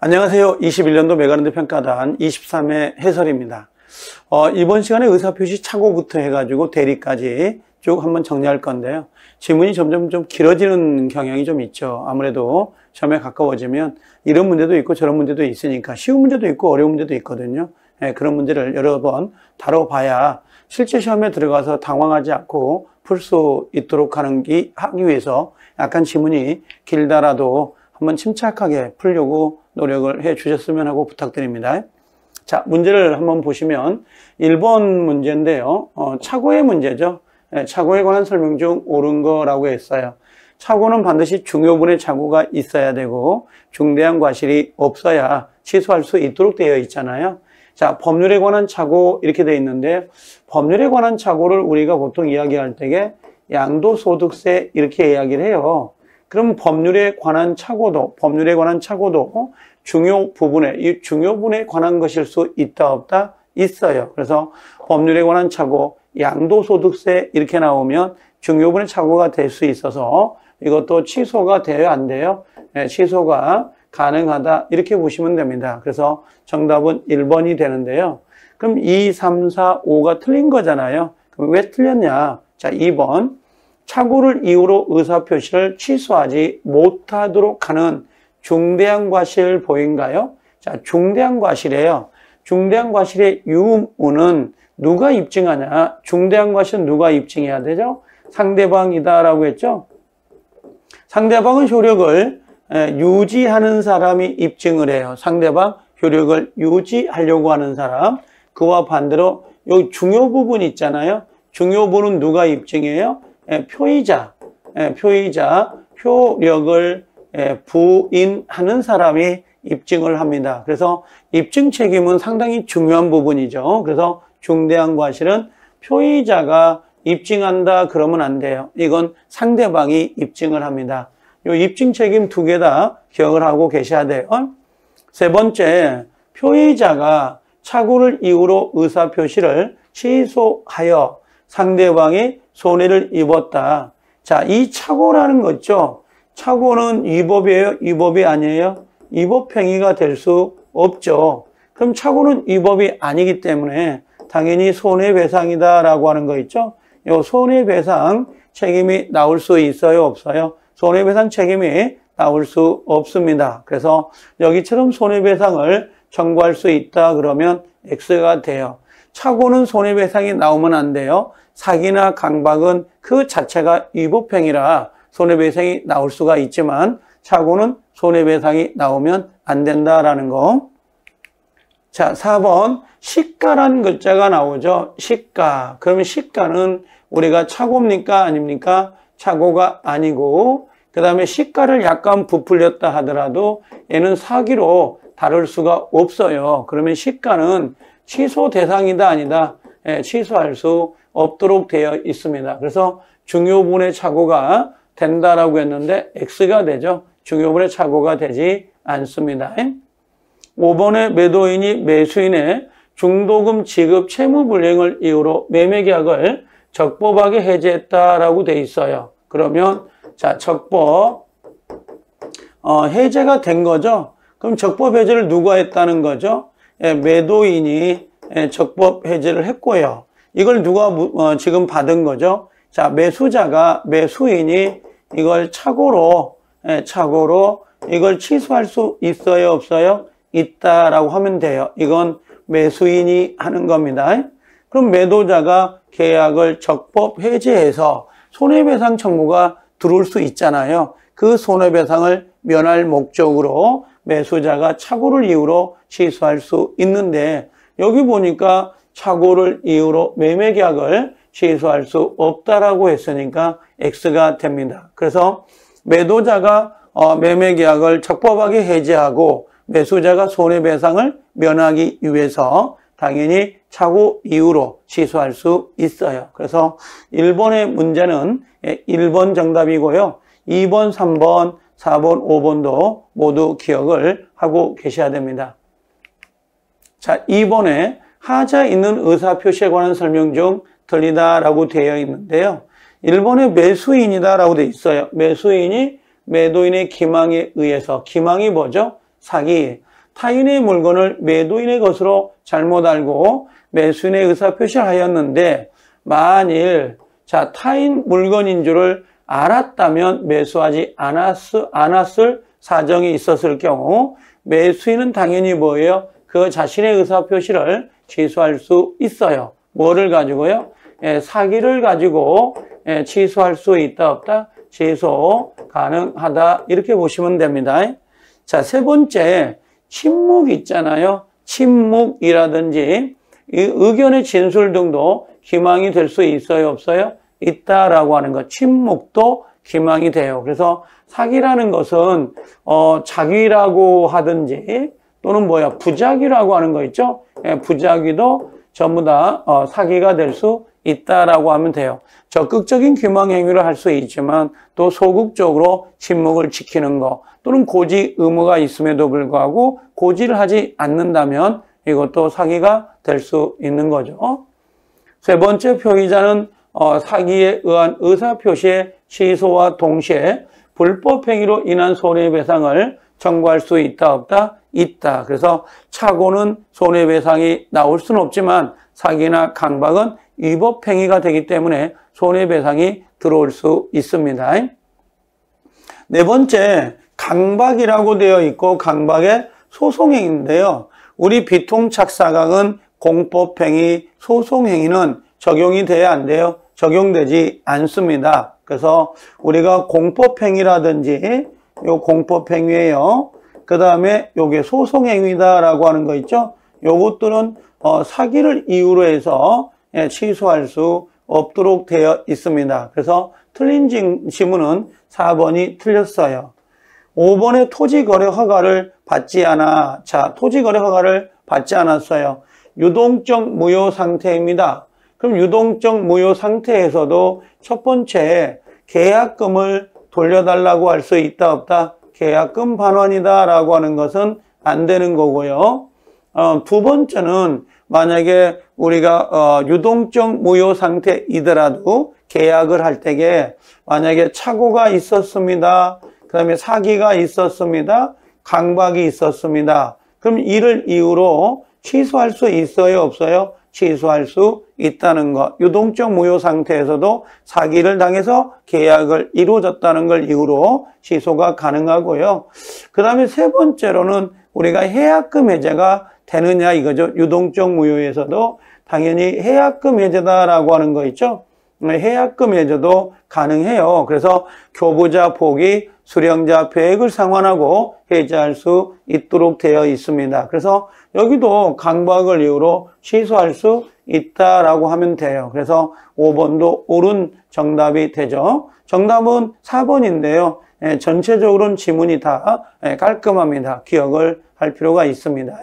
안녕하세요. 21년도 메가랜드 평가단 23회 해설입니다. 이번 시간에 의사표시 착오부터 해가지고 대리까지 쭉 한번 정리할 건데요. 지문이 점점 좀 길어지는 경향이 좀 있죠. 아무래도 시험에 가까워지면 이런 문제도 있고 저런 문제도 있으니까 쉬운 문제도 있고 어려운 문제도 있거든요. 그런 문제를 여러 번 다뤄봐야 실제 시험에 들어가서 당황하지 않고 풀 수 있도록 하기 위해서 약간 지문이 길더라도 한번 침착하게 풀려고 노력을 해 주셨으면 하고 부탁드립니다. 자, 문제를 한번 보시면 1번 문제인데요. 착오의 문제죠. 착오에 관한 설명 중 옳은 거라고 했어요. 착오는 반드시 중요분의 착오가 있어야 되고 중대한 과실이 없어야 취소할 수 있도록 되어 있잖아요. 자, 법률에 관한 착오 이렇게 되어 있는데 법률에 관한 착오를 우리가 보통 이야기할 때에 양도소득세 이렇게 이야기를 해요. 그럼 법률에 관한 착오도 중요 부분에, 이 중요분에 관한 것일 수 있다 없다? 있어요. 그래서 법률에 관한 착오, 양도소득세 이렇게 나오면 중요분의 착오가 될 수 있어서 이것도 취소가 돼요, 안 돼요? 네, 취소가 가능하다 이렇게 보시면 됩니다. 그래서 정답은 1번이 되는데요. 그럼 2, 3, 4, 5가 틀린 거잖아요. 그럼 왜 틀렸냐? 자, 2번. 착오를 이유로 의사표시를 취소하지 못하도록 하는 중대한 과실 보인가요? 자, 중대한 과실이에요. 중대한 과실의 유무는 누가 입증하냐? 중대한 과실은 누가 입증해야 되죠? 상대방이다라고 했죠? 상대방은 효력을 유지하는 사람이 입증을 해요. 상대방 효력을 유지하려고 하는 사람. 그와 반대로 여기 중요 부분 있잖아요. 중요 부분은 누가 입증해요? 표의자, 효력을 부인하는 사람이 입증을 합니다. 그래서 입증 책임은 상당히 중요한 부분이죠. 그래서 중대한 과실은 표의자가 입증한다 그러면 안 돼요. 이건 상대방이 입증을 합니다. 이 입증 책임 두 개 다 기억을 하고 계셔야 돼요. 세 번째, 표의자가 착오를 이유로 의사표시를 취소하여 상대방이 손해를 입었다. 자, 이 착오라는 거죠. 착오는 위법이에요? 위법이 아니에요? 위법행위가 될 수 없죠. 그럼 착오는 위법이 아니기 때문에 당연히 손해배상이다라고 하는 거 있죠. 이 손해배상 책임이 나올 수 있어요? 없어요? 손해배상 책임이 나올 수 없습니다. 그래서 여기처럼 손해배상을 청구할 수 있다 그러면 X가 돼요. 착오는 손해배상이 나오면 안 돼요. 사기나 강박은 그 자체가 위법행위라 손해배상이 나올 수가 있지만 착오는 손해배상이 나오면 안 된다라는 거. 자, 4번 시가라는 글자가 나오죠. 시가. 그러면 시가는 우리가 착오입니까? 아닙니까? 착오가 아니고 그 다음에 시가를 약간 부풀렸다 하더라도 얘는 사기로 다룰 수가 없어요. 그러면 시가는 취소 대상이다 아니다? 취소할 수 없도록 되어 있습니다. 그래서 중요분의 착오가 된다라고 했는데 X가 되죠. 중요분의 착오가 되지 않습니다. 5번에 매도인이 매수인의 중도금 지급 채무불이행을 이유로 매매계약을 적법하게 해지했다라고 돼 있어요. 그러면 자, 적법 해제가 된 거죠. 그럼 적법 해제를 누가 했다는 거죠? 매도인이 적법 해제를 했고요. 이걸 누가 지금 받은 거죠? 자, 매수인이 이걸 착오로 이걸 취소할 수 있어요? 없어요? 있다라고 하면 돼요. 이건 매수인이 하는 겁니다. 그럼 매도자가 계약을 적법 해제해서 손해배상 청구가 들어올 수 있잖아요. 그 손해배상을 면할 목적으로 매수자가 착오를 이유로 취소할 수 있는데 여기 보니까 착오를 이유로 매매계약을 취소할 수 없다라고 했으니까 X가 됩니다. 그래서 매도자가 매매계약을 적법하게 해지하고 매수자가 손해배상을 면하기 위해서 당연히 착오 이유로 취소할 수 있어요. 그래서 1번의 문제는 1번 정답이고요. 2번, 3번, 4번, 5번도 모두 기억을 하고 계셔야 됩니다. 자, 2번에 하자 있는 의사표시에 관한 설명 중 틀리다라고 되어 있는데요. 1번에 매수인이다라고 되어 있어요. 매수인이 매도인의 기망에 의해서, 기망이 뭐죠? 사기. 타인의 물건을 매도인의 것으로 잘못 알고 매수인의 의사표시를 하였는데 만일 자 타인 물건인 줄을 알았다면 매수하지 않았을 사정이 있었을 경우 매수인은 당연히 뭐예요? 그 자신의 의사표시를 취소할 수 있어요. 뭐를 가지고요? 사기를 가지고 취소할 수 있다 없다? 취소 가능하다 이렇게 보시면 됩니다. 자, 세 번째 침묵 있잖아요. 침묵이라든지 이 의견의 진술 등도 기망이 될 수 있어요 없어요? 있다라고 하는 것. 침묵도 기망이 돼요. 그래서 사기라는 것은 자기라고 하든지 또는 부작위라고 하는 거 있죠? 부작위도 전부 다 사기가 될 수 있다라고 하면 돼요. 적극적인 기망 행위를 할 수 있지만 또 소극적으로 침묵을 지키는 거 또는 고지 의무가 있음에도 불구하고 고지를 하지 않는다면 이것도 사기가 될 수 있는 거죠. 세 번째 표의자는 사기에 의한 의사표시의 취소와 동시에 불법 행위로 인한 손해배상을 청구할 수 있다 없다? 있다. 그래서 착오는 손해배상이 나올 수는 없지만 사기나 강박은 위법 행위가 되기 때문에 손해배상이 들어올 수 있습니다. 네 번째 강박이라고 되어 있고 강박의 소송행위인데요. 우리 비통착사각은 공법행위, 소송행위는 적용이 돼야 안 돼요? 적용되지 않습니다. 그래서 우리가 공법행위라든지 요 공법행위예요. 그 다음에 요게 소송행위다라고 하는 거 있죠? 요것들은 사기를 이유로 해서 취소할 수 없도록 되어 있습니다. 그래서 틀린 지문은 4번이 틀렸어요. 5번에 토지거래 허가를 받지 않아. 자, 토지거래 허가를 받지 않았어요. 유동적 무효 상태입니다. 그럼 유동적 무효 상태에서도 첫 번째 계약금을 돌려달라고 할 수 있다 없다? 계약금 반환이다 라고 하는 것은 안 되는 거고요. 두 번째는 만약에 우리가 유동적 무효 상태이더라도 계약을 할 때에 만약에 착오가 있었습니다. 그 다음에 사기가 있었습니다. 강박이 있었습니다. 그럼 이를 이유로 취소할 수 있어요 없어요? 취소할 수 있다는 것. 유동적 무효 상태에서도 사기를 당해서 계약을 이루어졌다는 걸 이유로 취소가 가능하고요. 그 다음에 세 번째로는 우리가 해약금 해제가 되느냐 이거죠. 유동적 무효에서도 당연히 해약금 해제다라고 하는 거 있죠. 해약금 해제도 가능해요. 그래서 교부자 포기, 수령자 배액을 상환하고 해제할 수 있도록 되어 있습니다. 그래서 여기도 강박을 이유로 취소할 수 있다라고 하면 돼요. 그래서 5번도 옳은 정답이 되죠. 정답은 4번인데요. 전체적으로는 지문이 다 깔끔합니다. 기억을 할 필요가 있습니다.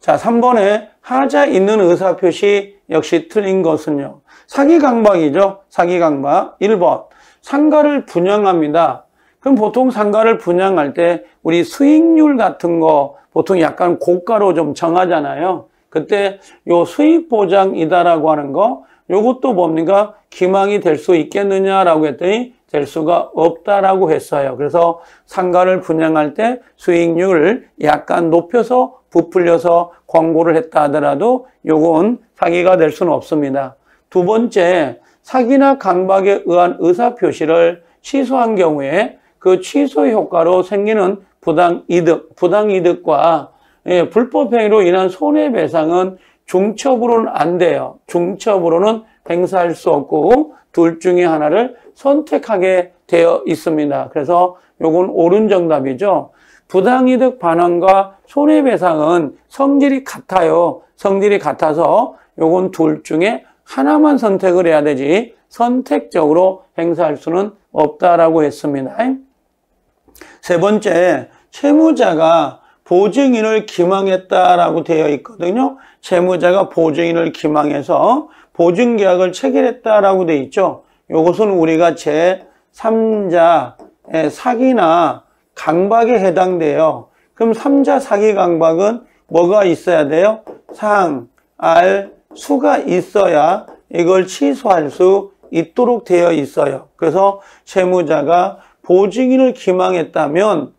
자, 3번에 하자 있는 의사표시 역시 틀린 것은요. 사기강박이죠. 사기강박. 1번. 상가를 분양합니다. 그럼 보통 상가를 분양할 때 우리 수익률 같은 거 보통 약간 고가로 좀 정하잖아요. 그때 요 수익보장이다라고 하는 거 요것도 뭡니까? 기망이 될 수 있겠느냐라고 했더니 될 수가 없다라고 했어요. 그래서 상가를 분양할 때 수익률을 약간 높여서 부풀려서 광고를 했다 하더라도 요건 사기가 될 수는 없습니다. 두 번째, 사기나 강박에 의한 의사표시를 취소한 경우에 그 취소 효과로 생기는 부당이득과 불법행위로 인한 손해배상은 중첩으로는 안 돼요. 중첩으로는 행사할 수 없고 둘 중에 하나를 선택하게 되어 있습니다. 그래서 요건 옳은 정답이죠. 부당이득 반환과 손해배상은 성질이 같아요. 성질이 같아서 요건 둘 중에 하나만 선택을 해야 되지 선택적으로 행사할 수는 없다라고 했습니다. 세 번째, 채무자가 보증인을 기망했다라고 되어 있거든요. 채무자가 보증인을 기망해서 보증계약을 체결했다라고 되어 있죠. 이것은 우리가 제3자 사기나 강박에 해당돼요. 그럼 3자 사기 강박은 뭐가 있어야 돼요? 상, 알, 수가 있어야 이걸 취소할 수 있도록 되어 있어요. 그래서 채무자가 보증인을 기망했다면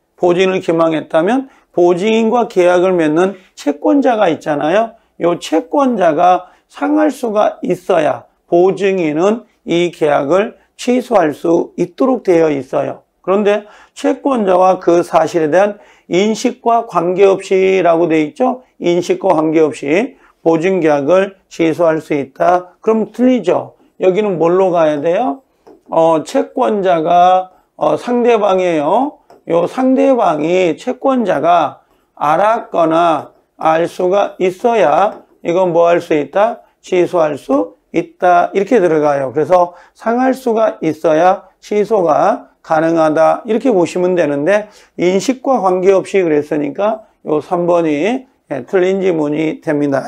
보증인과 계약을 맺는 채권자가 있잖아요. 이 채권자가 상할 수가 있어야 보증인은 이 계약을 취소할 수 있도록 되어 있어요. 그런데 채권자와 그 사실에 대한 인식과 관계없이라고 되어 있죠. 인식과 관계없이 보증계약을 취소할 수 있다. 그럼 틀리죠. 여기는 뭘로 가야 돼요? 채권자가 상대방이에요. 요 상대방이 채권자가 알았거나 알 수가 있어야 이건 뭐 할 수 있다? 취소할 수 있다. 이렇게 들어가요. 그래서 상할 수가 있어야 취소가 가능하다. 이렇게 보시면 되는데 인식과 관계없이 그랬으니까 요 3번이 틀린 지문이 됩니다.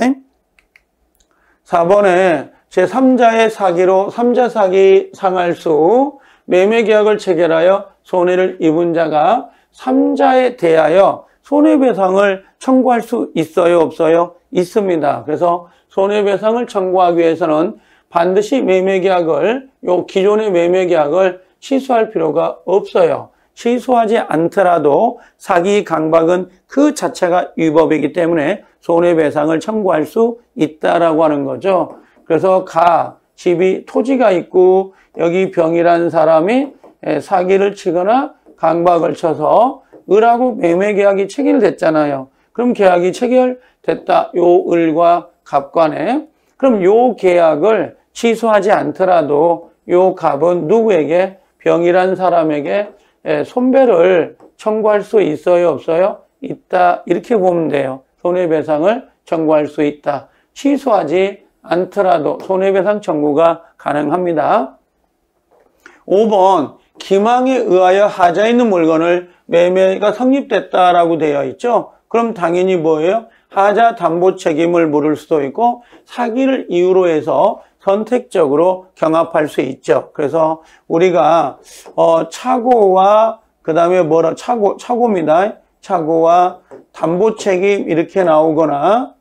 4번에 제3자의 사기로 3자 사기 상할 수 매매계약을 체결하여 손해를 입은 자가 3자에 대하여 손해배상을 청구할 수 있어요? 없어요? 있습니다. 그래서 손해배상을 청구하기 위해서는 반드시 매매계약을 기존의 매매계약을 취소할 필요가 없어요. 취소하지 않더라도 사기 강박은 그 자체가 위법이기 때문에 손해배상을 청구할 수 있다라고 하는 거죠. 그래서 집이 토지가 있고 여기 병이라는 사람이 사기를 치거나 강박을 쳐서 을하고 매매계약이 체결됐잖아요. 그럼 계약이 체결됐다. 요 을과 갑 간에. 그럼 요 계약을 취소하지 않더라도 요 갑은 누구에게? 병이라는 사람에게 손배를 청구할 수 있어요? 없어요? 있다. 이렇게 보면 돼요. 손해배상을 청구할 수 있다. 취소하지 않더라도 손해배상 청구가 가능합니다. 5번 기망에 의하여 하자 있는 물건을 매매가 성립됐다라고 되어 있죠. 그럼 당연히 뭐예요? 하자 담보 책임을 물을 수도 있고 사기를 이유로 해서 선택적으로 경합할 수 있죠. 그래서 우리가 차고와 그 다음에 차고입니다. 차고와 담보 책임 이렇게 나오거나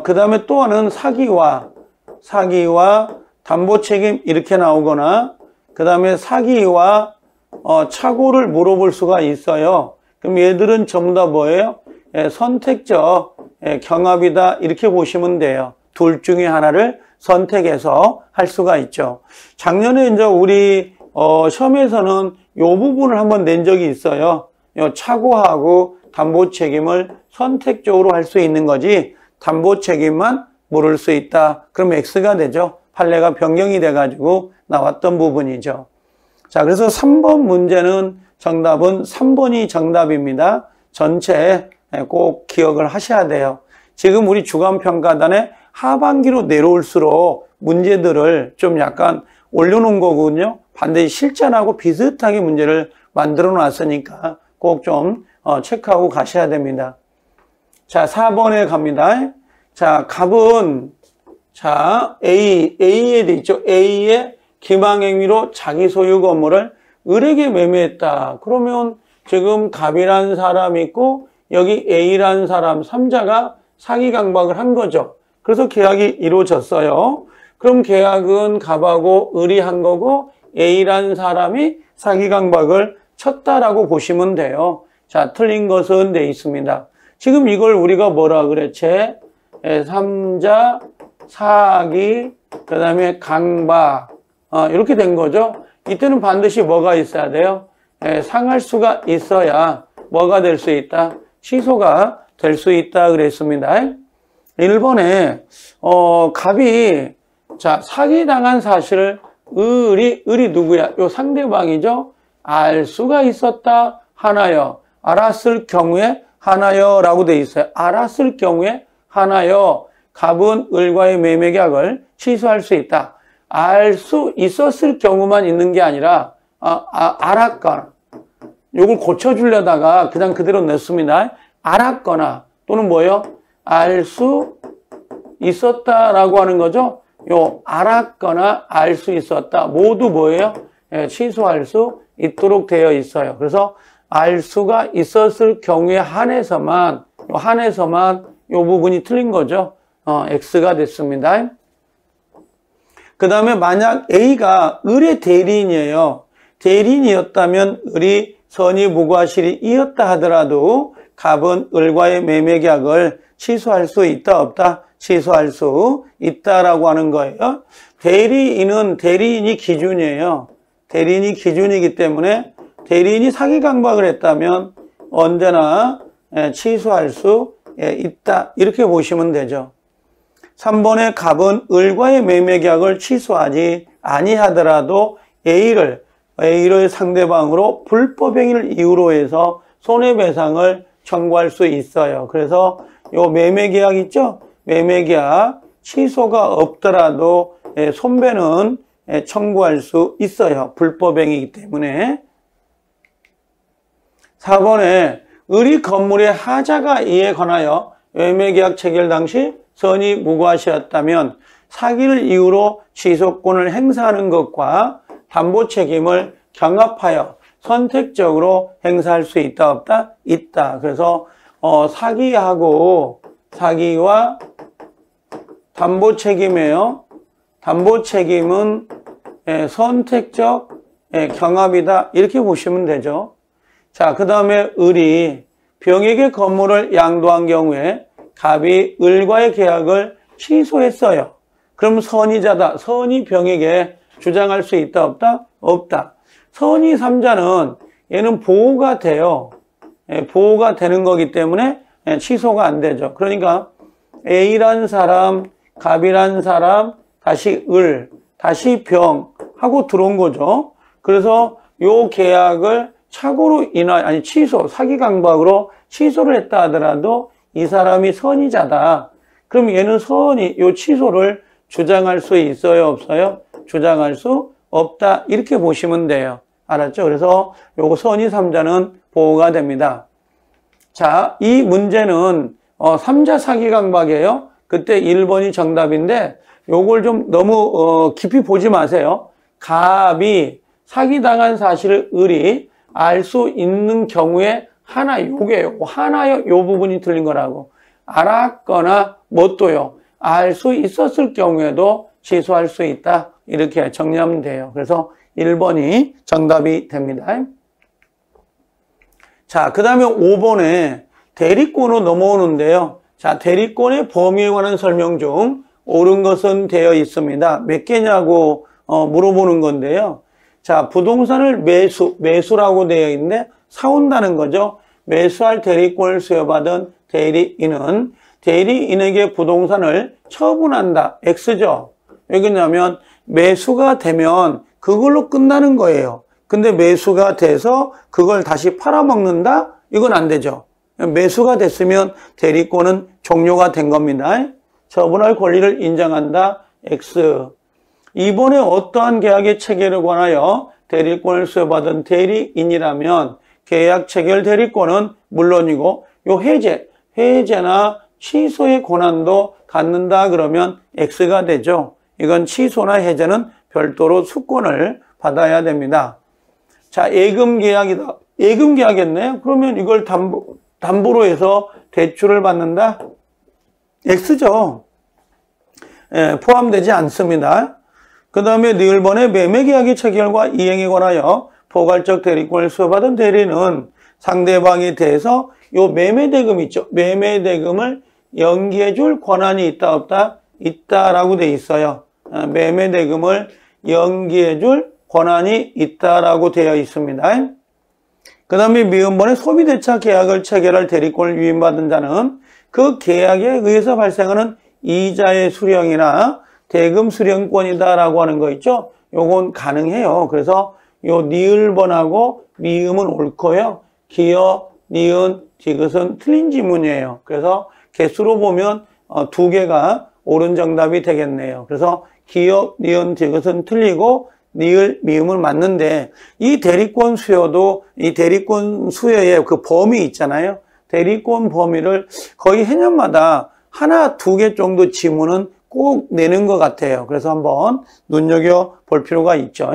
그 다음에 또 하나는 사기와 담보 책임 이렇게 나오거나 그 다음에 사기와 차고를 물어볼 수가 있어요. 그럼 얘들은 전부 다 뭐예요? 선택적 경합이다 이렇게 보시면 돼요. 둘 중에 하나를 선택해서 할 수가 있죠. 작년에 이제 우리 시험에서는 이 부분을 한번 낸 적이 있어요. 차고하고 담보 책임을 선택적으로 할 수 있는 거지 담보 책임만 물을 수 있다. 그럼 X가 되죠. 판례가 변경이 돼가지고 나왔던 부분이죠. 자, 그래서 3번 문제는 정답은 3번이 정답입니다. 전체 꼭 기억을 하셔야 돼요. 지금 우리 주간평가단에 하반기로 내려올수록 문제들을 좀 약간 올려놓은 거거든요. 반드시 실전하고 비슷하게 문제를 만들어 놨으니까 꼭 좀 체크하고 가셔야 됩니다. 자, 4번에 갑니다. 자, 갑은 자, A에 돼 있죠. A의 기망행위로 자기 소유 건물을 을에게 매매했다. 그러면 지금 갑이라는 사람이 있고 여기 A라는 사람 3자가 사기 강박을 한 거죠. 그래서 계약이 이루어졌어요. 그럼 계약은 갑하고 을이 한 거고 A라는 사람이 사기 강박을 쳤다라고 보시면 돼요. 자, 틀린 것은 돼 있습니다. 지금 이걸 우리가 뭐라 그래? 제3자 사기 그 다음에 강박 이렇게 된 거죠. 이때는 반드시 뭐가 있어야 돼요? 상할 수가 있어야 뭐가 될 수 있다? 취소가 될 수 있다 그랬습니다. 1번에 갑이 자 사기당한 사실을 을이 누구야? 요 상대방이죠. 알 수가 있었다 하나요. 알았을 경우에 하나요 라고 돼 있어요. 알았을 경우에 하나요. 갑은 을과의 매매계약을 취소할 수 있다. 알 수 있었을 경우만 있는 게 아니라 알았거나 요걸 고쳐주려다가 그냥 그대로 넣습니다. 알았거나 또는 뭐요? 알 수 있었다라고 하는 거죠. 요 알았거나 알 수 있었다 모두 뭐예요? 취소할 수 있도록 되어 있어요. 그래서 알 수가 있었을 경우에 한해서만 요 부분이 틀린 거죠. X가 됐습니다. 그 다음에 만약 A가 을의 대리인이에요. 대리인이었다면 을이 선의무과실이 이었다 하더라도 갑은 을과의 매매 계약을 취소할 수 있다 없다? 취소할 수 있다라고 하는 거예요. 대리인이 기준이에요. 대리인이 기준이기 때문에 대리인이 사기 강박을 했다면 언제나 취소할 수 있다. 이렇게 보시면 되죠. 3번의 갑은 을과의 매매 계약을 취소하지 아니하더라도 A를 상대방으로 불법행위를 이유로 해서 손해배상을 청구할 수 있어요. 그래서 요 매매 계약 있죠? 매매 계약 취소가 없더라도 손배는 청구할 수 있어요. 불법행위이기 때문에. 4번에 을이 건물의 하자가 이에 관하여 매매계약 체결 당시 선이 무과시였다면 사기를 이유로 취소권을 행사하는 것과 담보 책임을 경합하여 선택적으로 행사할 수 있다 없다? 있다. 그래서 사기와 담보 책임이에요. 담보 책임은 선택적 경합이다. 이렇게 보시면 되죠. 자, 그 다음에 을이 병에게 건물을 양도한 경우에 갑이 을과의 계약을 취소했어요. 그럼 선의자다. 선이 병에게 주장할 수 있다 없다? 없다. 선의 3자는 얘는 보호가 돼요. 보호가 되는 거기 때문에 취소가 안 되죠. 그러니까 A란 사람, 갑이란 사람, 다시 을, 다시 병 하고 들어온 거죠. 그래서 요 계약을 착오로 사기 강박으로 취소를 했다 하더라도 이 사람이 선의자다. 그럼 얘는 요 취소를 주장할 수 있어요, 없어요? 주장할 수 없다. 이렇게 보시면 돼요. 알았죠? 그래서 요거 선의 3자는 보호가 됩니다. 자, 이 문제는 3자 사기 강박이에요. 그때 1번이 정답인데 요걸 좀 너무 깊이 보지 마세요. 갑이 사기당한 사실을 을이 알 수 있는 경우에 하나요. 요 부분이 틀린 거라고. 알았거나 뭣도요. 알 수 있었을 경우에도 취소할 수 있다. 이렇게 정리하면 돼요. 그래서 1번이 정답이 됩니다. 자, 그 다음에 5번에 대리권으로 넘어오는데요. 자, 대리권의 범위에 관한 설명 중 옳은 것은 되어 있습니다. 몇 개냐고 물어보는 건데요. 자, 부동산을 매수라고 되어 있는데 사온다는 거죠. 매수할 대리권을 수여받은 대리인은 대리인에게 부동산을 처분한다. X죠. 왜 그러냐면 매수가 되면 그걸로 끝나는 거예요. 근데 매수가 돼서 그걸 다시 팔아먹는다? 이건 안 되죠. 매수가 됐으면 대리권은 종료가 된 겁니다. 처분할 권리를 인정한다. X. 이번에 어떠한 계약의 체결에 관하여 대리권을 수여받은 대리인이라면 계약 체결 대리권은 물론이고 요 해제나 취소의 권한도 갖는다 그러면 X가 되죠. 이건 취소나 해제는 별도로 수권을 받아야 됩니다. 자, 예금 계약이다. 예금 계약했네요. 그러면 이걸 담보로 해서 대출을 받는다? X죠. 포함되지 않습니다. 그 다음에 니을번의 매매계약의 체결과 이행에 관하여 포괄적 대리권을 수여받은 대리는 상대방에 대해서 요 매매대금 있죠. 매매대금을 연기해 줄 권한이 있다 없다? 있다라고 돼 있어요. 매매대금을 연기해 줄 권한이 있다라고 되어 있습니다. 그 다음에 미음번의 소비대차 계약을 체결할 대리권을 위임받은 자는 그 계약에 의해서 발생하는 이자의 수령이나 대금 수령권이다라고 하는 거 있죠. 요건 가능해요. 그래서 요 니을번하고 미음은 옳고요. 기어, 니은, 디귿은 틀린 지문이에요. 그래서 개수로 보면 두 개가 옳은 정답이 되겠네요. 그래서 기어, 니은, 디귿은 틀리고 니을, 미음은 맞는데 이 대리권 수요도 이 대리권 수요의 그 범위 있잖아요. 대리권 범위를 거의 해년마다 하나, 두 개 정도 지문은 꼭 내는 것 같아요. 그래서 한번 눈여겨볼 필요가 있죠.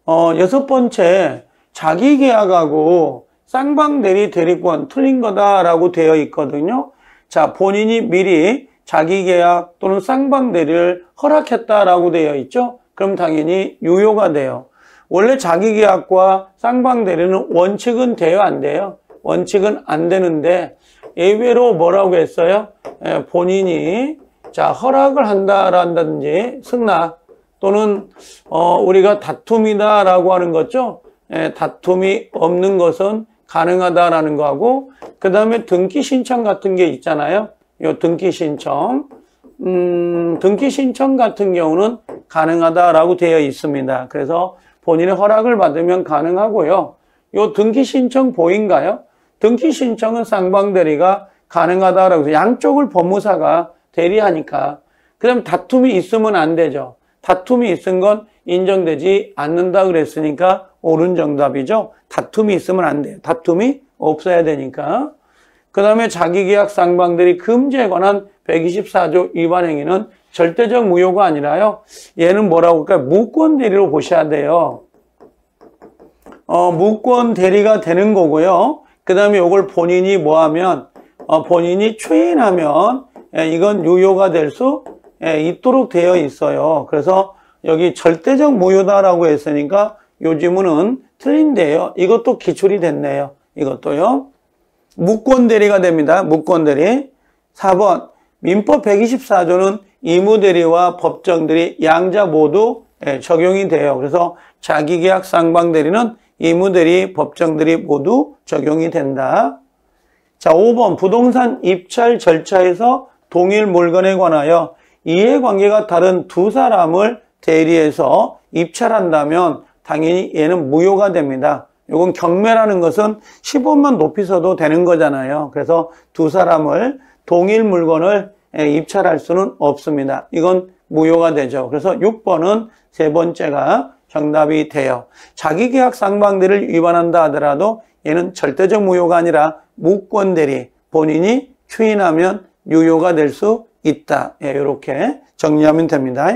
6번째, 자기계약하고 쌍방대리 대리권 틀린 거다라고 되어 있거든요. 자, 본인이 미리 자기계약 또는 쌍방대리를 허락했다라고 되어 있죠. 그럼 당연히 유효가 돼요. 원래 자기계약과 쌍방대리는 원칙은 돼요, 안 돼요? 원칙은 안 되는데 예외로 뭐라고 했어요? 본인이 자 허락을 한다든지 승낙 또는 우리가 다툼이다라고 하는 거죠. 다툼이 없는 것은 가능하다라는 거하고 그 다음에 등기 신청 같은 게 있잖아요. 요 등기 신청 등기 신청 같은 경우는 가능하다라고 되어 있습니다. 그래서 본인의 허락을 받으면 가능하고요. 요 등기 신청 보인가요? 등기 신청은 쌍방대리가 가능하다라고 해서 양쪽을 법무사가 대리하니까. 그 다음 다툼이 있으면 안 되죠. 다툼이 있은 건 인정되지 않는다 그랬으니까 옳은 정답이죠. 다툼이 있으면 안 돼요. 다툼이 없어야 되니까. 그 다음에 자기계약 쌍방대리 금지에 관한 124조 위반 행위는 절대적 무효가 아니라요. 얘는 뭐라고 할까요? 무권 대리로 보셔야 돼요. 무권 대리가 되는 거고요. 그 다음에 이걸 본인이 뭐하면 본인이 추인하면 이건 유효가 될 수 있도록 되어 있어요. 그래서 여기 절대적 무효다라고 했으니까 요 지문은 틀린데요. 이것도 기출이 됐네요. 이것도요. 무권대리가 됩니다. 무권대리. 4번 민법 124조는 이무대리와 법정대리 양자 모두 적용이 돼요. 그래서 자기계약 쌍방대리는 이무대리, 법정대리 모두 적용이 된다. 자, 5번 부동산 입찰 절차에서 동일 물건에 관하여 이해관계가 다른 두 사람을 대리해서 입찰한다면 당연히 얘는 무효가 됩니다. 이건 경매라는 것은 10원만 높이 써도 되는 거잖아요. 그래서 두 사람을 동일 물건을 입찰할 수는 없습니다. 이건 무효가 되죠. 그래서 6번은 세 번째가 정답이 돼요. 자기계약 쌍방대리를 위반한다 하더라도 얘는 절대적 무효가 아니라 무권대리, 본인이 추인하면 유효가 될 수 있다. 이렇게 정리하면 됩니다.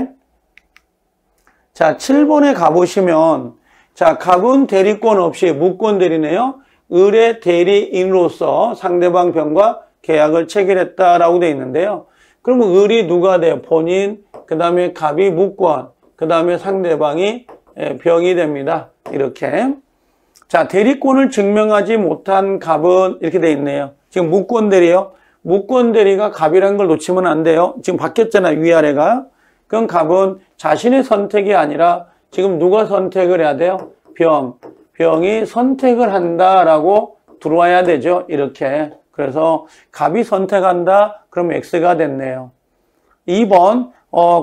자, 7번에 가보시면 자, 갑은 대리권 없이 무권대리네요. 의뢰 대리인으로서 상대방 병과 계약을 체결했다라고 되어 있는데요. 그러면 을이 누가 돼요? 본인, 그 다음에 갑이 무권, 그 다음에 상대방이 병이 됩니다. 이렇게. 자, 대리권을 증명하지 못한 갑은 이렇게 되어 있네요. 지금 무권대리요. 무권대리가 갑이라는 걸 놓치면 안 돼요. 지금 바뀌었잖아요. 위아래가. 그럼 갑은 자신의 선택이 아니라 지금 누가 선택을 해야 돼요? 병이 선택을 한다라고 들어와야 되죠. 이렇게. 그래서 갑이 선택한다. 그럼 X가 됐네요. 2번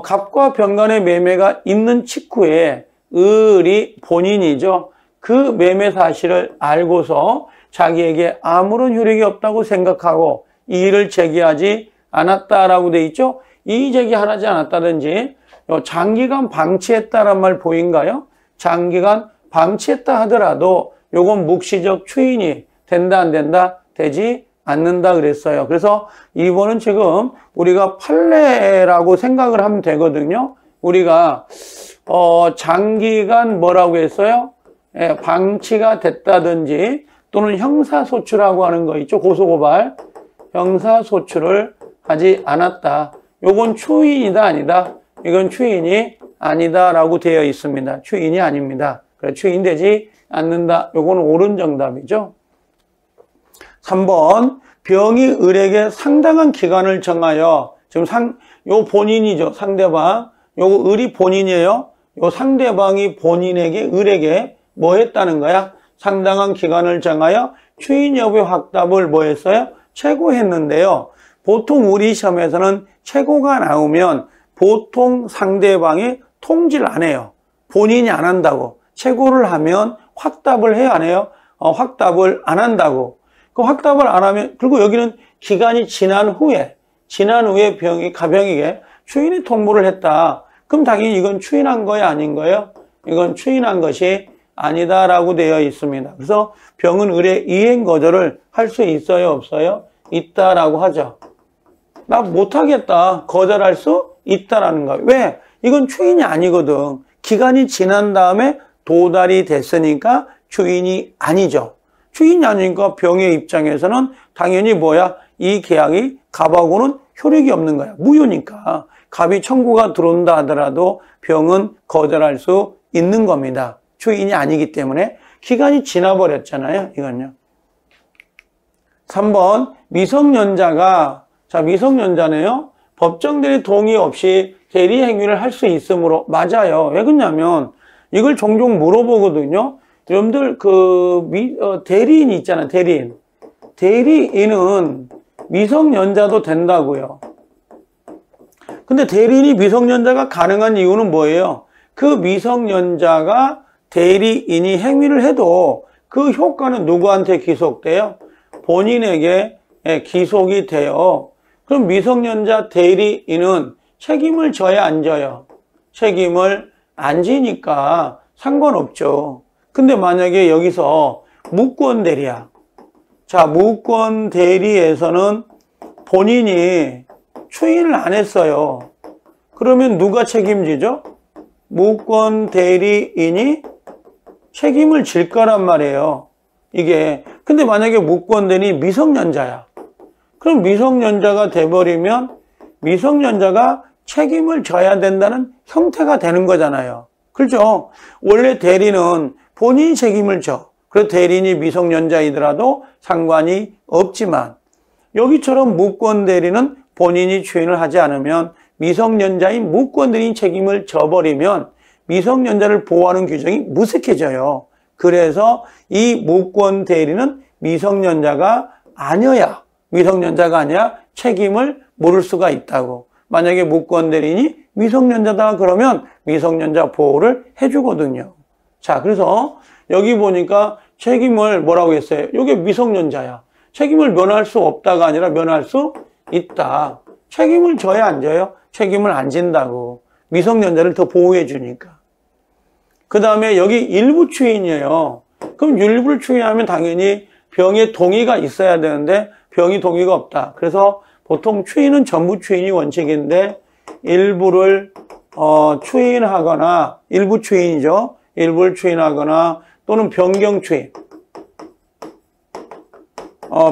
갑과 병 간의 매매가 있는 직후에 을이 본인이죠. 그 매매 사실을 알고서 자기에게 아무런 효력이 없다고 생각하고 이의를 제기하지 않았다라고 돼 있죠. 이의 제기하지 않았다든지 장기간 방치했다란 말 보인가요? 장기간 방치했다 하더라도 요건 묵시적 추인이 된다 안 된다? 되지 않는다 그랬어요. 그래서 2번은 지금 우리가 판례라고 생각을 하면 되거든요. 우리가 장기간 뭐라고 했어요? 방치가 됐다든지 또는 형사소출하고 하는 거 있죠. 고소고발. 형사소출을 하지 않았다. 요건 추인이다 아니다? 이건 추인이 아니다라고 되어 있습니다. 추인이 아닙니다. 그래, 추인되지 않는다. 요건 옳은 정답이죠. 3번 병이 을에게 상당한 기간을 정하여 지금 요 본인이죠. 상대방. 요거 을이 본인이에요. 요 상대방이 본인에게 을에게 뭐 했다는 거야? 상당한 기간을 정하여 추인 여부의 확답을 뭐 했어요? 최고했는데요. 보통 우리 시험에서는 최고가 나오면 보통 상대방이 통지를 안 해요. 본인이 안 한다고. 최고를 하면 확답을 해야 안 해요? 확답을 안 한다고. 그 확답을 안 하면, 그리고 여기는 기간이 지난 후에 가병에게 추인이 통보를 했다. 그럼 당연히 이건 추인한 거야, 아닌 거예요? 이건 추인한 것이 아니다라고 되어 있습니다. 그래서 병은 을의 이행 거절을 할 수 있어요, 없어요? 있다라고 하죠. 나 못하겠다. 거절할 수 있다라는 거예요. 왜? 이건 추인이 아니거든. 기간이 지난 다음에 도달이 됐으니까 추인이 아니죠. 추인이 아니니까 병의 입장에서는 당연히 뭐야? 이 계약이 갑하고는 효력이 없는 거야. 무효니까. 갑이 청구가 들어온다 하더라도 병은 거절할 수 있는 겁니다. 추인이 아니기 때문에 기간이 지나버렸잖아요. 이건요. 3번 미성년자가 자 미성년자네요. 법정 대리 동의 없이 대리 행위를 할 수 있으므로 맞아요. 왜 그러냐면 이걸 종종 물어보거든요. 여러분들 대리인 있잖아요. 대리인. 대리인은 미성년자도 된다고요. 근데 대리인이 미성년자가 가능한 이유는 뭐예요? 그 미성년자가 대리인이 행위를 해도 그 효과는 누구한테 기속돼요? 본인에게 기속이 돼요. 그럼 미성년자 대리인은 책임을 져야 안 져요? 책임을 안 지니까 상관없죠. 근데 만약에 여기서 무권 대리야. 자, 무권 대리에서는 본인이 추인을 안 했어요. 그러면 누가 책임지죠? 무권 대리인이 책임을 질 거란 말이에요. 이게. 근데 만약에 무권 대리인이 미성년자야. 그럼 미성년자가 돼버리면 미성년자가 책임을 져야 된다는 형태가 되는 거잖아요. 그렇죠? 원래 대리는 본인이 책임을 져. 그래서 대리인이 미성년자이더라도 상관이 없지만 여기처럼 무권 대리는 본인이 추인을 하지 않으면 미성년자인 무권 대리인 책임을 져버리면 미성년자를 보호하는 규정이 무색해져요. 그래서 이 무권 대리는 미성년자가 아니어야 책임을 물을 수가 있다고. 만약에 무권 대리인이 미성년자다 그러면 미성년자 보호를 해주거든요. 자, 그래서 여기 보니까 책임을 뭐라고 했어요? 이게 미성년자야. 책임을 면할 수 없다가 아니라 면할 수 있다. 책임을 져야 안 져요? 책임을 안 진다고. 미성년자를 더 보호해 주니까. 그 다음에 여기 일부 추인이에요. 그럼 일부를 추인하면 당연히 병의 동의가 있어야 되는데 병의 동의가 없다. 그래서 보통 추인은 전부 추인이 원칙인데 일부를 추인하거나 일부 추인이죠. 일부를 추인하거나 또는 변경 추인.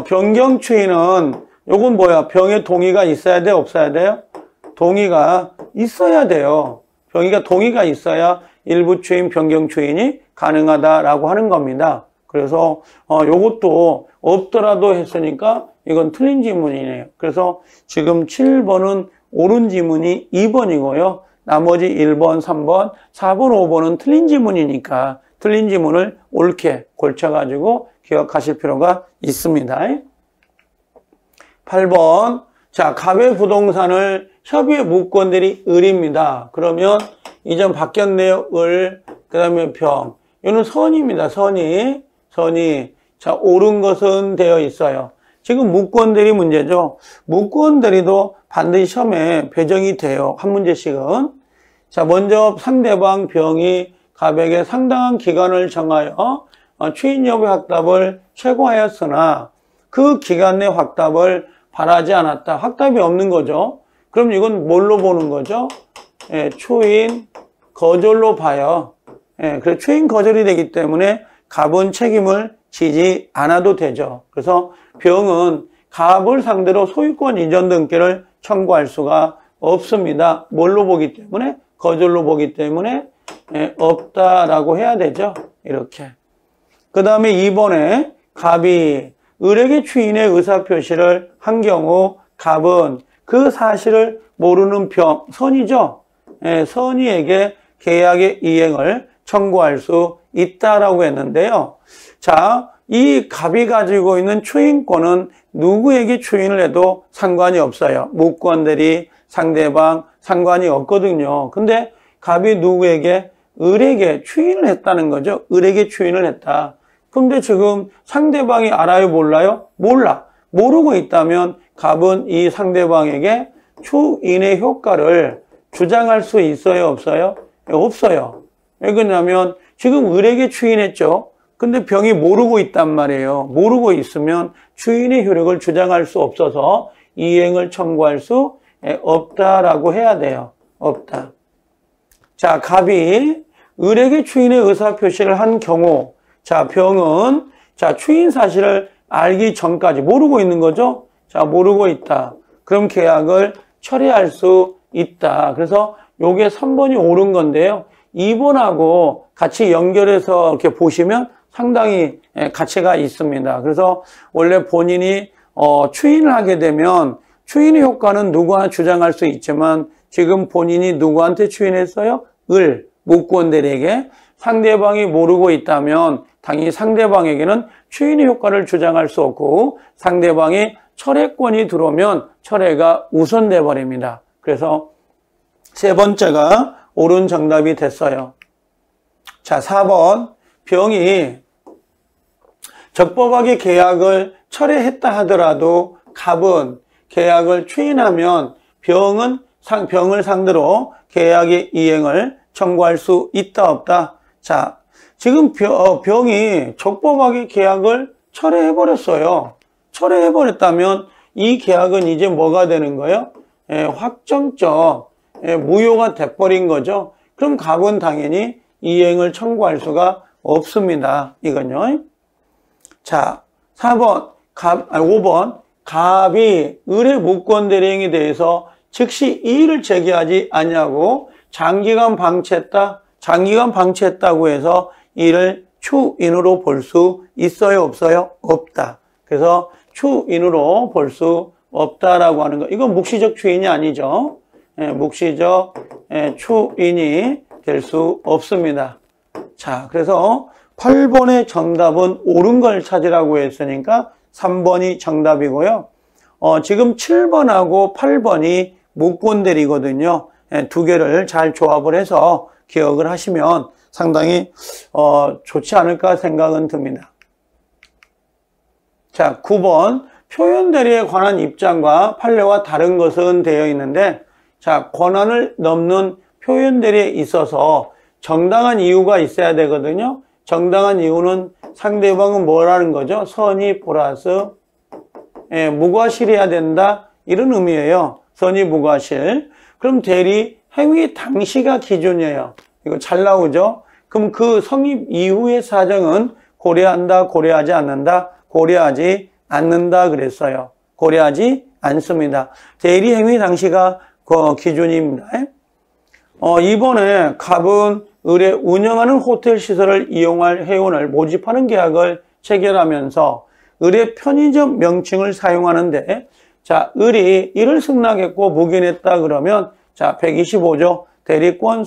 변경 추인은 요건 뭐야? 병의 동의가 있어야 돼? 없어야 돼요? 동의가 있어야 돼요. 병의가 동의가 있어야 일부 추인, 변경 추인이 가능하다라고 하는 겁니다. 그래서 요것도 없더라도 했으니까 이건 틀린 지문이네요. 그래서 지금 7번은 옳은 지문이 2번이고요. 나머지 1번, 3번, 4번, 5번은 틀린 지문이니까 틀린 지문을 옳게 골쳐가지고 기억하실 필요가 있습니다. 8번. 자, 갑의 부동산을 협의의 무권들이 을입니다. 그러면 이 점 바뀌었네요. 을. 그 다음에 병. 이거는 선입니다. 선이. 자, 옳은 것은 되어 있어요. 지금 무권대리 문제죠. 무권대리도 반드시 시험에 배정이 돼요. 한 문제씩은. 자, 먼저 상대방 병이 갑에게 상당한 기간을 정하여 추인 여부의 확답을 최고하였으나 그 기간 내 확답을 바라지 않았다. 확답이 없는 거죠. 그럼 이건 뭘로 보는 거죠? 추인 거절로 봐요. 그래서 추인 거절이 되기 때문에 갑은 책임을 지지 않아도 되죠. 그래서 병은 갑을 상대로 소유권 이전 등기를 청구할 수가 없습니다. 뭘로 보기 때문에? 거절로 보기 때문에 없다라고 해야 되죠. 이렇게. 그 다음에 2번에 갑이 을에게 추인의 의사표시를 한 경우 갑은 그 사실을 모르는 병, 선이죠. 선이에게 계약의 이행을 청구할 수 있다라고 했는데요. 자, 이 갑이 가지고 있는 추인권은 누구에게 추인을 해도 상관이 없어요. 무권대리, 상대방 상관이 없거든요. 근데 갑이 누구에게? 을에게 추인을 했다는 거죠. 을에게 추인을 했다. 근데 지금 상대방이 알아요? 몰라요? 몰라. 모르고 있다면 갑은 이 상대방에게 추인의 효과를 주장할 수 있어요? 없어요? 없어요. 왜 그러냐면 지금 을에게 추인했죠. 근데 병이 모르고 있단 말이에요. 모르고 있으면 추인의 효력을 주장할 수 없어서 이행을 청구할 수 없다라고 해야 돼요. 없다. 자, 갑이 을에게 추인의 의사표시를 한 경우, 자, 병은 자, 추인 사실을 알기 전까지 모르고 있는 거죠. 자, 모르고 있다. 그럼 계약을 철회할 수 있다. 그래서 요게 3번이 옳은 건데요. 2번하고 같이 연결해서 이렇게 보시면 상당히 가치가 있습니다. 그래서 원래 본인이 추인을 하게 되면 추인의 효과는 누구나 주장할 수 있지만 지금 본인이 누구한테 추인했어요? 묵구원 대리에게. 상대방이 모르고 있다면 당연히 상대방에게는 추인의 효과를 주장할 수 없고 상대방이 철회권이 들어오면 철회가 우선돼 버립니다. 그래서 세 번째가 옳은 정답이 됐어요. 자, 4번. 병이 적법하게 계약을 철회했다 하더라도 갑은 계약을 추인하면 병을 상대로 계약의 이행을 청구할 수 있다 없다? 자, 지금 병이 적법하게 계약을 철회해버렸어요. 철회해버렸다면 이 계약은 이제 뭐가 되는 거예요? 확정적 무효가 돼버린 거죠. 그럼 갑은 당연히 이행을 청구할 수가 없습니다. 이건요. 자, 5번. 갑이 을의 묵구원 대리행위에 대해서 즉시 이의를 제기하지 않냐고 장기간 방치했다. 장기간 방치했다고 해서 이를 추인으로 볼 수 있어요? 없어요? 없다. 그래서 추인으로 볼 수 없다라고 하는 거. 이건 묵시적 추인이 아니죠. 묵시적 추인이 될 수 없습니다. 자, 그래서 8번의 정답은 옳은 걸 찾으라고 했으니까 3번이 정답이고요. 지금 7번하고 8번이 묵구원 대리거든요. 두 개를 잘 조합을 해서 기억을 하시면 상당히 좋지 않을까 생각은 듭니다. 자, 9번. 표현 대리에 관한 입장과 판례와 다른 것은 되어 있는데, 자, 권한을 넘는 표현 대리에 있어서 정당한 이유가 있어야 되거든요. 정당한 이유는 상대방은 뭐라는 거죠? 선의 플러스 무과실해야 된다. 이런 의미예요. 선의 무과실. 그럼 대리 행위 당시가 기준이에요. 이거 잘 나오죠? 그럼 그 성립 이후의 사정은 고려한다, 고려하지 않는다? 고려하지 않는다 그랬어요. 고려하지 않습니다. 대리 행위 당시가 그 기준입니다. 이번에 갑은 을의 운영하는 호텔 시설을 이용할 회원을 모집하는 계약을 체결하면서 을의 편의점 명칭을 사용하는데, 자, 을이 이를 승낙했고 묵인했다 그러면, 자, 125조 대리권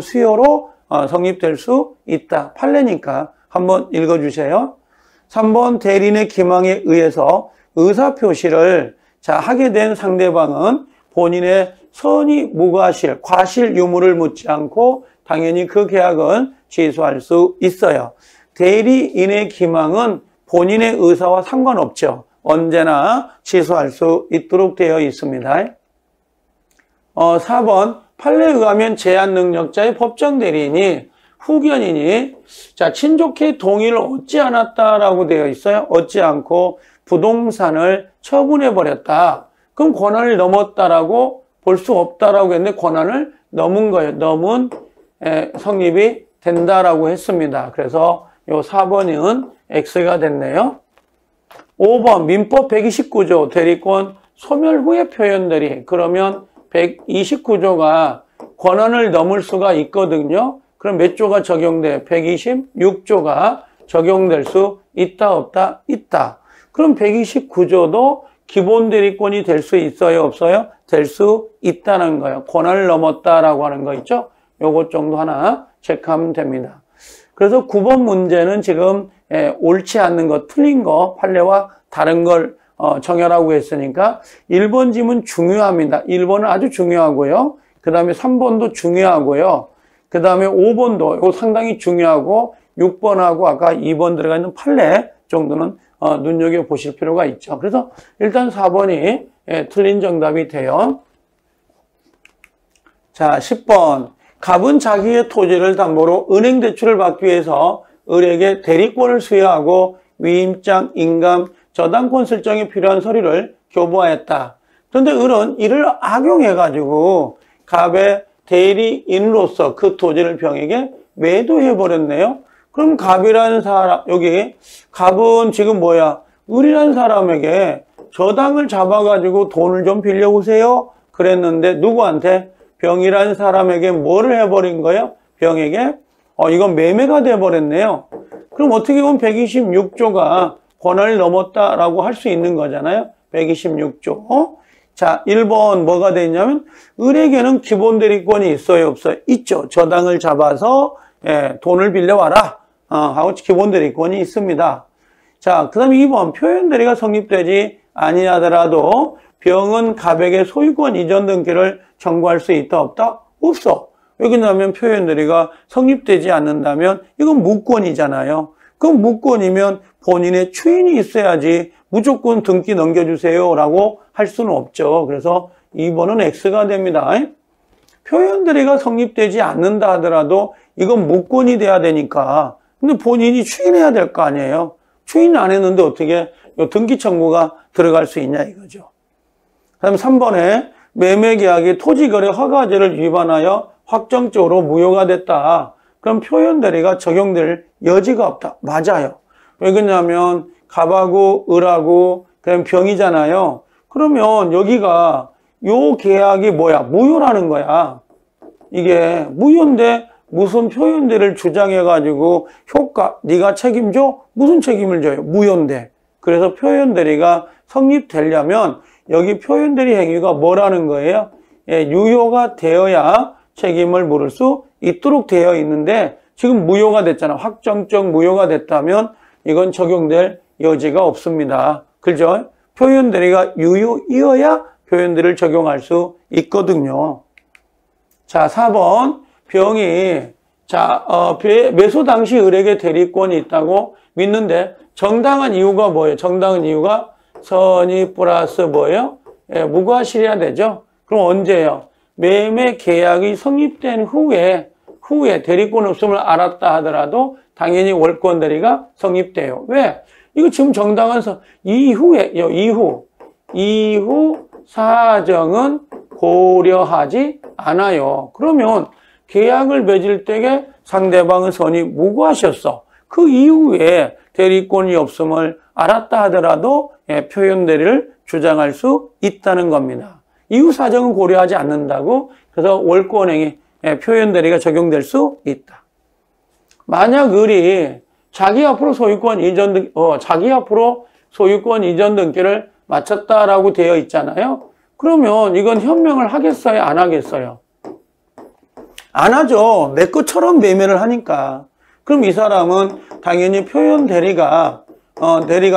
수요로 성립될 수 있다. 판례니까 한번 읽어주세요. 3번 대리인의 기망에 의해서 의사표시를 하게 된 상대방은 본인의 선의 무과실, 과실 유무를 묻지 않고 당연히 그 계약은 취소할 수 있어요. 대리인의 기망은 본인의 의사와 상관없죠. 언제나 취소할 수 있도록 되어 있습니다. 4번 판례에 의하면 제한 능력자의 법정 대리인이 후견인이 친족의 동의를 얻지 않았다라고 되어 있어요. 얻지 않고 부동산을 처분해 버렸다. 그럼 권한을 넘었다라고 볼 수 없다라고 했는데 권한을 넘은 거예요. 넘은 성립이 된다라고 했습니다. 그래서 요 4번은 X가 됐네요. 5번 민법 129조 대리권 소멸 후의 표현들이 그러면 129조가 권한을 넘을 수가 있거든요. 그럼 몇 조가 적용돼? 126조가 적용될 수 있다 없다? 있다. 그럼 129조도 기본 대리권이 될 수 있어요 없어요? 될 수 있다는 거예요. 권한을 넘었다라고 하는 거 있죠? 요것 정도 하나 체크하면 됩니다. 그래서 9번 문제는 지금 옳지 않는 거, 틀린 거, 판례와 다른 걸 정혈하고 했으니까 1번 지문 중요합니다. 1번은 아주 중요하고요. 그 다음에 3번도 중요하고요. 그 다음에 5번도 이거 상당히 중요하고 6번하고 아까 2번 들어가 있는 판례 정도는 눈여겨보실 필요가 있죠. 그래서 일단 4번이 틀린 정답이 돼요. 자, 10번. 갑은 자기의 토지를 담보로 은행 대출을 받기 위해서 을에게 대리권을 수여하고 위임장, 인감, 저당권 설정에 필요한 서류를 교부하였다. 그런데 을은 이를 악용해가지고 갑의 대리인으로서 그 토지를 병에게 매도해버렸네요. 그럼 갑이라는 사람, 여기 갑은 지금 뭐야? 을이라는 사람에게 저당을 잡아가지고 돈을 좀 빌려오세요. 그랬는데 누구한테? 병이라는 사람에게 뭐를 해버린 거예요? 병에게? 이건 매매가 돼버렸네요. 그럼 어떻게 보면 126조가 권한을 넘었다라고 할 수 있는 거잖아요. 126조. 자, 1번 뭐가 돼 있냐면 을에게는 기본 대리권이 있어요, 없어요? 있죠. 저당을 잡아서 돈을 빌려와라 하고 기본 대리권이 있습니다. 자, 그 다음에 2번 표현 대리가 성립되지 아니하더라도 병은 갑에게 소유권 이전 등기를 청구할 수 있다, 없다? 없어. 왜 그러냐면 표현 대리가 성립되지 않는다면 이건 무권이잖아요. 그럼 무권이면 본인의 추인이 있어야지 무조건 등기 넘겨주세요 라고 할 수는 없죠. 그래서 2번은 X가 됩니다. 표현 대리가 성립되지 않는다 하더라도 이건 무권이 돼야 되니까 근데 본인이 추인해야 될 거 아니에요. 추인 안 했는데 어떻게 등기 청구가 들어갈 수 있냐 이거죠. 그 다음에 3번에 매매계약이 토지거래 허가제를 위반하여 확정적으로 무효가 됐다. 그럼 표현 대리가 적용될 여지가 없다. 맞아요. 왜 그러냐면 갑하고 을하고 그냥 병이잖아요. 그러면 여기가 요 계약이 뭐야? 무효라는 거야. 이게 무효인데 무슨 표현 대리를 주장해가지고 효과 네가 책임져? 무슨 책임을 져요? 무효인데. 그래서 표현 대리가 성립되려면 여기 표현 대리 행위가 뭐라는 거예요? 유효가 되어야 책임을 물을 수 있도록 되어 있는데 지금 무효가 됐잖아. 확정적 무효가 됐다면 이건 적용될 여지가 없습니다. 그죠? 표현 대리가 유효이어야 표현 대리를 적용할 수 있거든요. 자, 4번 병이 매수 당시 을에게 대리권이 있다고 믿는데 정당한 이유가 뭐예요? 정당한 이유가 선의 플러스 뭐예요? 무과실해야 되죠. 그럼 언제예요? 매매 계약이 성립된 후에 대리권 없음을 알았다 하더라도 당연히 월권 대리가 성립돼요. 왜? 이거 지금 정당한 이후 사정은 고려하지 않아요. 그러면 계약을 맺을 때에 상대방은 선이 무고하셨어. 그 이후에 대리권이 없음을 알았다 하더라도 표현 대리를 주장할 수 있다는 겁니다. 이후 사정은 고려하지 않는다고. 그래서 월권행위 표현 대리가 적용될 수 있다. 만약 을이 자기 앞으로 소유권 이전 등기를 마쳤다라고 되어 있잖아요. 그러면 이건 현명을 하겠어요? 안 하겠어요? 안 하죠. 내 것처럼 매매를 하니까. 그럼 이 사람은 당연히 표현 대리가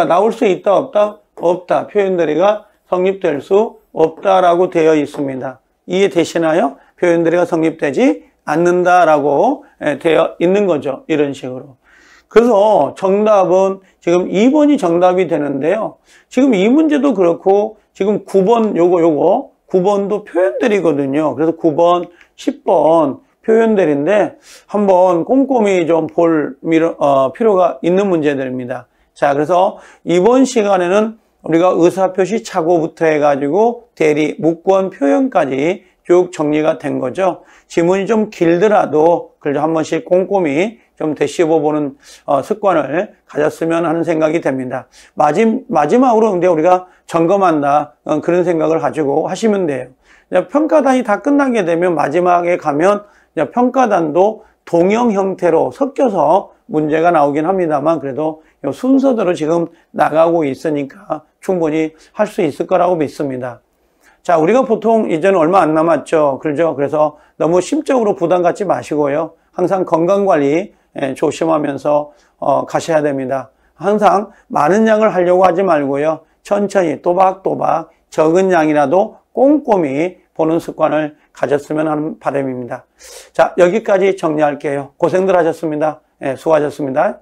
나올 수 있다, 없다? 없다. 표현 대리가 성립될 수 없다라고 되어 있습니다. 이해되시나요? 표현 대리가 성립되지 않는다라고 되어 있는 거죠. 이런 식으로. 그래서 정답은 지금 2번이 정답이 되는데요. 지금 이 문제도 그렇고 지금 9번 9번도 표현 대리거든요. 그래서 9번, 10번 표현 대리인데 한번 꼼꼼히 좀 볼 필요가 있는 문제들입니다. 자, 그래서 이번 시간에는 우리가 의사표시 착오부터 해가지고 대리, 무권, 표현까지 쭉 정리가 된 거죠. 지문이 좀 길더라도 그래도 한 번씩 꼼꼼히 좀 되씹어보는 습관을 가졌으면 하는 생각이 됩니다. 마지막으로 근데 우리가 점검한다 그런 생각을 가지고 하시면 돼요. 평가단이 다 끝나게 되면 마지막에 가면 평가단도 동형 형태로 섞여서 문제가 나오긴 합니다만 그래도 순서대로 지금 나가고 있으니까 충분히 할 수 있을 거라고 믿습니다. 자, 우리가 보통 이제는 얼마 안 남았죠. 그렇죠? 그래서 너무 심적으로 부담 갖지 마시고요. 항상 건강관리 조심하면서 가셔야 됩니다. 항상 많은 양을 하려고 하지 말고요. 천천히 또박또박 적은 양이라도 꼼꼼히 보는 습관을 가졌으면 하는 바람입니다. 자, 여기까지 정리할게요. 고생들 하셨습니다. 수고하셨습니다.